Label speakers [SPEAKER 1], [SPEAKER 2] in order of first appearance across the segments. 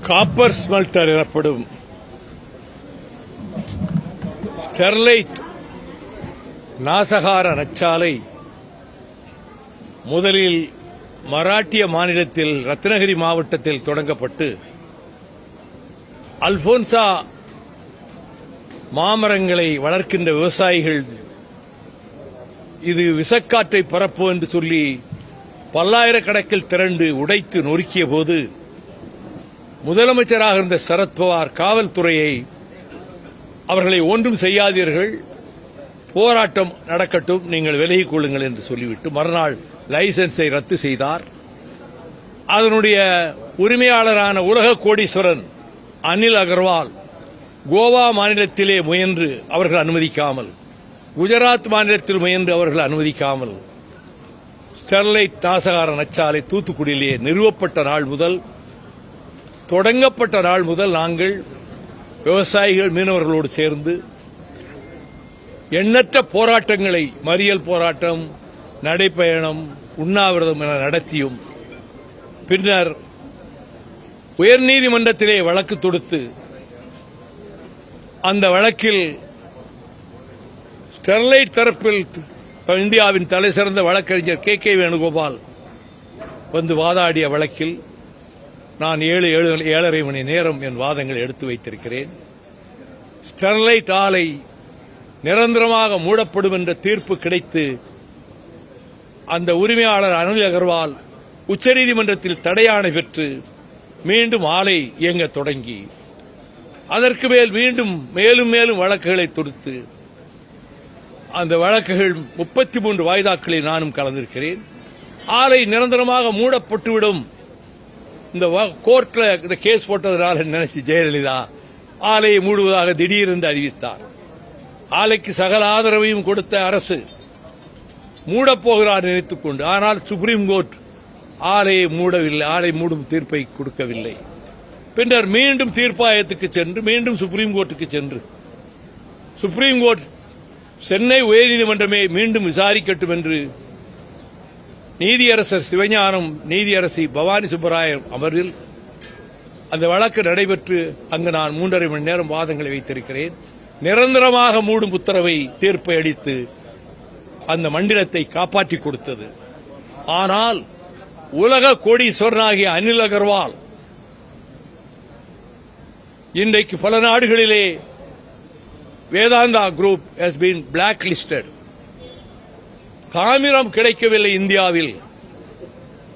[SPEAKER 1] Copper smelter எனப்படும் Sterlite நாசகார நச்சாலை முதலில் மராட்டிய மாநிலத்தில் ரத்னகிரி மாவட்டத்தில் தொடங்கப்பட்டு அல்போன்சா மாமரங்களை வளர்க்கின்ற விவசாயிகள் இது விஷக்காற்றை பரப்பும் என்று சொல்லி பல்லாயிரக்கணக்கில் திரண்டு உடைத்து நொறுக்கிய போது முதலமைச்சராக இருந்த சரத்பவார் காவல்துறையை அவர்களை ஒன்றும் செய்யாதீர்கள், போராட்டம் நடக்கட்டும், நீங்கள் விலகிக் கொள்ளுங்கள் என்று சொல்லிவிட்டு மறுநாள் லைசன்ஸை ரத்து செய்தார். அதனுடைய உரிமையாளரான உலக கோடீஸ்வரன் அனில் அகர்வால் கோவா மாநிலத்திலே முயன்று அவர்கள் அனுமதிக்காமல், குஜராத் மாநிலத்தில் முயன்று அவர்கள் அனுமதிக்காமல் ஸ்டெர்லைட் நாசகார நச்சாலை தூத்துக்குடியிலே நிறுவப்பட்ட நாள் முதல், தொடங்கப்பட்ட நாள் முதல் நாங்கள் விவசாயிகள் மீனவர்களோடு சேர்ந்து எண்ணற்ற போராட்டங்களை, மறியல் போராட்டம், நடைப்பயணம், உண்ணாவிரதம் என நடத்தியும் பின்னர் உயர்நீதிமன்றத்திலே வழக்கு தொடுத்து அந்த வழக்கில் ஸ்டெர்லைட் தரப்பில் இந்தியாவின் தலைசிறந்த வழக்கறிஞர் கே வேணுகோபால் வந்து வாதாடிய வழக்கில் நான் 7.5 மணி நேரம் என் வாதங்களை எடுத்து வைத்திருக்கிறேன். ஸ்டெர்லைட் ஆலை நிரந்தரமாக மூடப்படும் என்ற தீர்ப்பு கிடைத்து அந்த உரிமையாளர் அனில் அகர்வால் உச்சநீதிமன்றத்தில் தடையாணை பெற்று மீண்டும் ஆலை இயங்க தொடங்கி அதற்கு மேல் மேலும் மேலும் வழக்குகளை தொடுத்து அந்த வழக்குகள் 33 வாய்தாக்களில் நானும் கலந்திருக்கிறேன். ஆலை நிரந்தரமாக மூடப்பட்டுவிடும், இந்த கோர்ட்ல இந்த கேஸ் போட்டதனால் நினைச்சு ஜெயலலிதா ஆலையை மூடுவதாக திடீரென்று அறிவித்தார். ஆலைக்கு சகல ஆதரவையும் கொடுத்த அரசு மூடப்போகிறார் நினைத்துக் கொண்டு, ஆனால் சுப்ரீம் கோர்ட் ஆலையை மூடவில்லை, ஆலை மூடும் தீர்ப்பை கொடுக்கவில்லை. பின்னர் மீண்டும் தீர்ப்பாயத்துக்கு சென்று மீண்டும் சுப்ரீம் கோர்ட்டுக்கு சென்று சுப்ரீம் கோர்ட் சென்னை உயர்நீதிமன்றமே மீண்டும் விசாரிக்கட்டும் என்று நீதியரசர் சிவஞானம், நீதியரசி பவானி சுப்பராயன் அமர்வில் அந்த வழக்கு நடைபெற்று அங்கு நான் 3.5 மணி நேரம் வாதங்களை வைத்திருக்கிறேன். நிரந்தரமாக மூடும் உத்தரவை தீர்ப்பை அளித்து அந்த மண்டலத்தை காப்பாற்றிக் கொடுத்தது. ஆனால் உலக கோடீஸ்வரனாகிய அனில் அகர்வால் இன்றைக்கு பல நாடுகளிலே Vedanta group has been blacklisted. தாமிரம் கிடைக்கவில்லை இந்தியாவில்,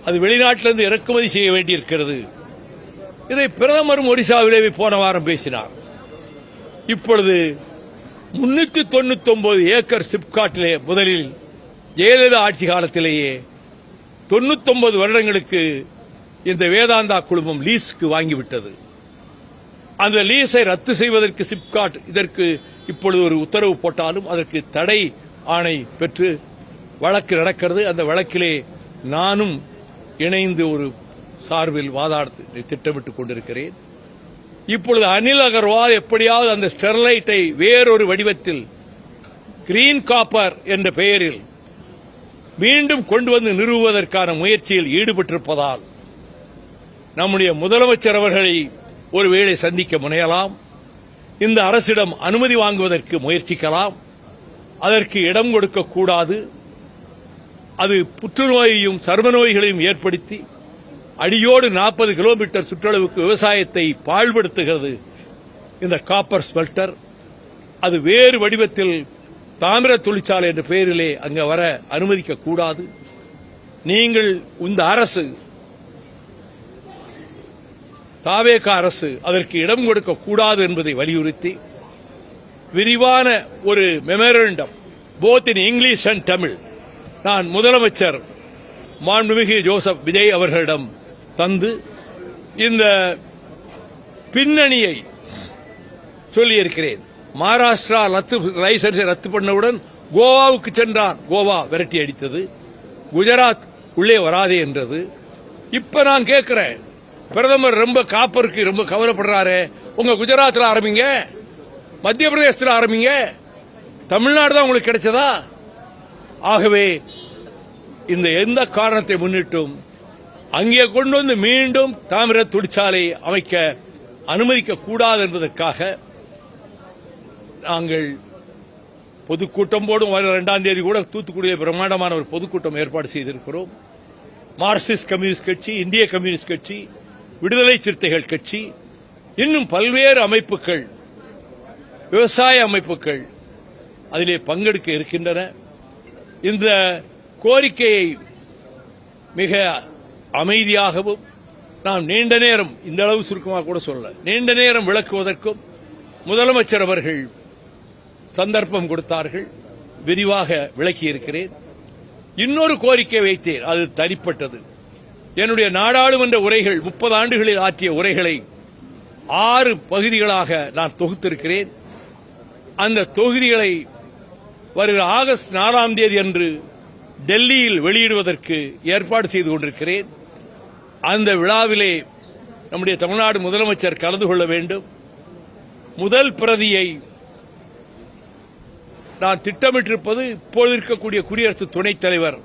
[SPEAKER 1] அது வெளிநாட்டிலிருந்து இறக்குமதி செய்ய வேண்டியிருக்கிறது. இதை பிரதமரும் ஒடிசாவிலே போன வாரம் பேசினார். இப்பொழுது 399 ஏக்கர் சிப்காட்டிலே முதலில் ஜெயலலிதா ஆட்சி காலத்திலேயே 99 வருடங்களுக்கு இந்த வேதாந்தா குழுமம் லீஸுக்கு வாங்கிவிட்டது. அந்த லீஸை ரத்து செய்வதற்கு சிப்காட் இதற்கு இப்பொழுது ஒரு உத்தரவு போட்டாலும் அதற்கு தடை ஆணை பெற்று வழக்கு நடக்கிறது. அந்த வழக்கிலே நானும் இணைந்து ஒரு சார்பில் வாதாட திட்டமிட்டுக் கொண்டிருக்கிறேன். இப்பொழுது அனில் அகர்வால் எப்படியாவது அந்த ஸ்டெர்லைட்டை வேறொரு வடிவத்தில் கிரீன் காப்பர் என்ற பெயரில் மீண்டும் கொண்டு வந்து நிறுவுவதற்கான முயற்சியில் ஈடுபட்டிருப்பதால் நம்முடைய முதலமைச்சர் அவர்களை ஒருவேளை சந்திக்க முனையலாம், இந்த அரசிடம் அனுமதி வாங்குவதற்கு முயற்சிக்கலாம். அதற்கு இடம் கொடுக்கக்கூடாது. அது புற்றுநோயையும் சர்ம நோய்களையும் ஏற்படுத்தி அடியோடு 40 கிலோமீட்டர் சுற்றளவுக்கு விவசாயத்தை பாழ்படுத்துகிறது இந்த காப்பர் ஸ்மெல்டர். அது வேறு வடிவத்தில் தாமிர தொழிற்சாலை என்ற பெயரிலே அங்கு வர அனுமதிக்கக்கூடாது. நீங்கள் இந்த அரசு, தாவேக அரசு அதற்கு இடம் கொடுக்கக்கூடாது என்பதை வலியுறுத்தி விரிவான ஒரு memorandum both in English and Tamil நான் முதலமைச்சர் மாண்புமிகு ஜோசப் விஜய் அவர்களிடம் தந்து இந்த பின்னணியை சொல்லியிருக்கிறேன். மகாராஷ்டிரா லைசன்ஸை ரத்து பண்ணவுடன் கோவாவுக்கு சென்றான், கோவா விரட்டி அடித்தது. குஜராத் உள்ளே வராதே என்றது. இப்ப நான் கேட்கிறேன், பிரதமர் ரொம்ப காப்பருக்கு ரொம்ப கவலைப்படுறாரு, உங்க குஜராத்தில் ஆரம்பிங்க, மத்திய பிரதேசத்தில் ஆரம்பிங்க, தமிழ்நாடு தான் உங்களுக்கு கிடைச்சதா? ஆகவே இந்த எந்த காரணத்தை முன்னிட்டும் அங்கே கொண்டு வந்து மீண்டும் தாமிர தொழிற்சாலை அமைக்க அனுமதிக்க கூடாது என்பதற்காக நாங்கள் பொதுக்கூட்டம் போடும் 2ஆம் தேதி கூட தூத்துக்குடியில் பிரம்மாண்டமான ஒரு பொதுக்கூட்டம் ஏற்பாடு செய்திருக்கிறோம். மார்க்சிஸ்ட் கம்யூனிஸ்ட் கட்சி, இந்திய கம்யூனிஸ்ட் கட்சி, விடுதலை சிறுத்தைகள் கட்சி, இன்னும் பல்வேறு அமைப்புகள், விவசாய அமைப்புகள் அதிலே பங்கெடுக்க இருக்கின்றன. இந்த கோரிக்கையை மிக அமைதியாகவும் நாம் நீண்ட நேரம், இந்த அளவு சுருக்கமாக கூட சொல்ல, நீண்ட நேரம் விளக்குவதற்கும் முதலமைச்சர் அவர்கள் சந்தர்ப்பம் கொடுத்தார்கள். விரிவாக விளக்கியிருக்கிறேன். இன்னொரு கோரிக்கை வைத்தேன், அது தனிப்பட்டது. என்னுடைய நாடாளுமன்ற உரைகள் 30 ஆண்டுகளில் ஆற்றிய உரைகளை 6 பகுதிகளாக நான் தொகுத்திருக்கிறேன். அந்த தொகுதிகளை வருகிற ஆகஸ்ட் 4ஆம் தேதி அன்று டெல்லியில் வெளியிடுவதற்கு ஏற்பாடு செய்து கொண்டிருக்கிறேன். அந்த விழாவிலே நம்முடைய தமிழ்நாடு முதலமைச்சர் கலந்து கொள்ள வேண்டும். முதல் பிரதியை நான் திட்டமிட்டிருப்பது இப்போது இருக்கக்கூடிய குடியரசு துணைத் தலைவர்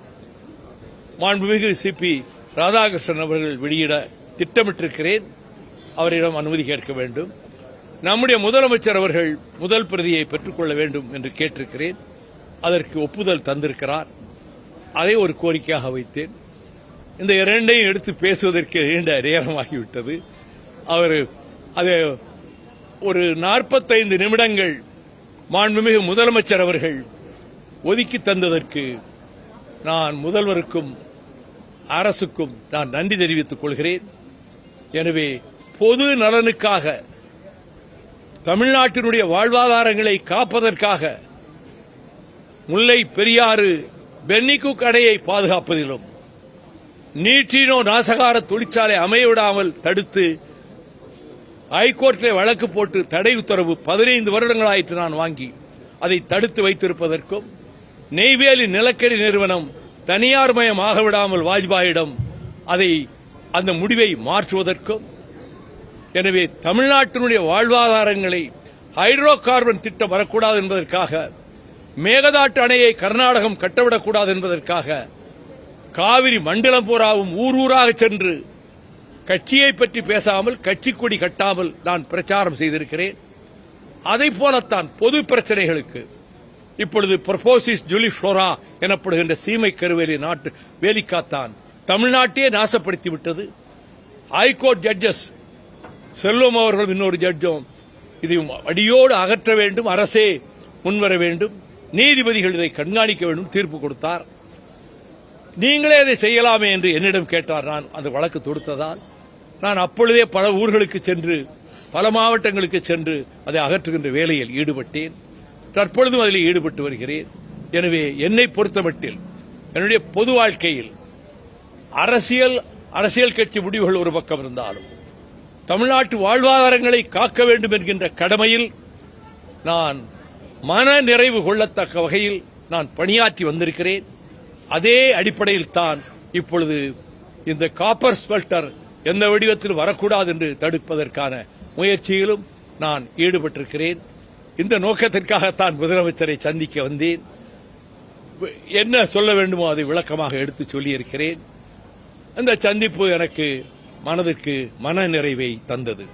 [SPEAKER 1] மாண்புமிகு சிபி ராதாகிருஷ்ணன் அவர்கள் வெளியிட திட்டமிட்டிருக்கிறேன். அவரிடம் அனுமதி கேட்க வேண்டும். நம்முடைய முதலமைச்சர் அவர்கள் முதல் பிரதியை பெற்றுக்கொள்ள வேண்டும் என்று கேட்டிருக்கிறேன். அதற்கு ஒப்புதல் தந்திருக்கிறார். அதை ஒரு கோரிக்கையாக வைத்தேன். இந்த இரண்டையும் எடுத்து பேசுவதற்கு நீண்ட நேரமாகிவிட்டது. அவர் அதை ஒரு 45 நிமிடங்கள் மாண்புமிகு முதலமைச்சர் அவர்கள் ஒதுக்கி தந்ததற்கு நான் முதல்வருக்கும் அரசுக்கும் நான் நன்றி தெரிவித்துக் கொள்கிறேன். எனவே பொது நலனுக்காக, தமிழ்நாட்டினுடைய வாழ்வாதாரங்களை காப்பதற்காக முல்லை பெரியாறு பென்னிகுக் அணையை பாதுகாப்பதிலும் நீற்றினோ நாசகார தொழிற்சாலை அமையவிடாமல் தடுத்து ஹைகோர்ட்டில் வழக்கு போட்டு தடை உத்தரவு 15 வருடங்களாயிற்று நான் வாங்கி அதை தடுத்து வைத்திருப்பதற்கும், நெய்வேலி நிலக்கரி நிறுவனம் தனியார் மயம் ஆகவிடாமல் வாஜ்பாயிடம் அதை அந்த முடிவை மாற்றுவதற்கும், எனவே தமிழ்நாட்டினுடைய வாழ்வாதாரங்களை ஹைட்ரோ கார்பன் திட்டம் வரக்கூடாது என்பதற்காக, மேகதாட்டு அணையை கர்நாடகம் கட்டவிடக்கூடாது என்பதற்காக காவிரி மண்டலம் பூராவும் ஊர் ஊராக சென்று கட்சியை பற்றி பேசாமல், கட்சி கொடி கட்டாமல் நான் பிரச்சாரம் செய்திருக்கிறேன். அதை போலத்தான் பொது பிரச்சனைகளுக்கு இப்பொழுது ப்ரொபோசிஸ் ஜூலிஃப்ளோரா எனப்படுகின்ற சீமை கருவேலி நாட்டு வேலிக்காத்தான் தமிழ்நாட்டையே நாசப்படுத்திவிட்டது. ஹைகோர்ட் ஜட்ஜஸ் செல்வம் அவர்கள் இன்னொரு ஜட்ஜும் இதை அடியோடு அகற்ற வேண்டும், அரசே முன்வர வேண்டும், நீதிபதிகள் இதை கண்காணிக்க வேண்டும் தீர்ப்பு கொடுத்தார். நீங்களே அதை செய்யலாமே என்று என்னிடம் கேட்டார். நான் அந்த வழக்கு தொடுத்ததால் நான் அப்பொழுதே பல ஊர்களுக்கு சென்று, பல மாவட்டங்களுக்கு சென்று அதை அகற்றுகின்ற வேலையில் ஈடுபட்டேன். தற்பொழுதும் அதில் ஈடுபட்டு வருகிறேன். எனவே என்னை பொறுத்தமட்டில் என்னுடைய பொது வாழ்க்கையில் அரசியல் கட்சி முடிவுகள் ஒரு பக்கம் இருந்தாலும் தமிழ்நாட்டு வாழ்வாதாரங்களை காக்க வேண்டும் என்கின்ற கடமையில் நான் மன நிறைவு கொள்ளத்தக்க வகையில் நான் பணியாற்றி வந்திருக்கிறேன். அதே அடிப்படையில் தான் இப்பொழுது இந்த காப்பர் ஸ்மெல்டர் எந்த வடிவத்தில் வரக்கூடாது என்று தடுப்பதற்கான முயற்சியிலும் நான் ஈடுபட்டிருக்கிறேன். இந்த நோக்கத்திற்காகத்தான் முதலமைச்சரை சந்திக்க வந்தேன். என்ன சொல்ல வேண்டுமோ அதை விளக்கமாக எடுத்து சொல்லியிருக்கிறேன். இந்த சந்திப்பு எனக்கு மனதிற்கு மன நிறைவை தந்தது.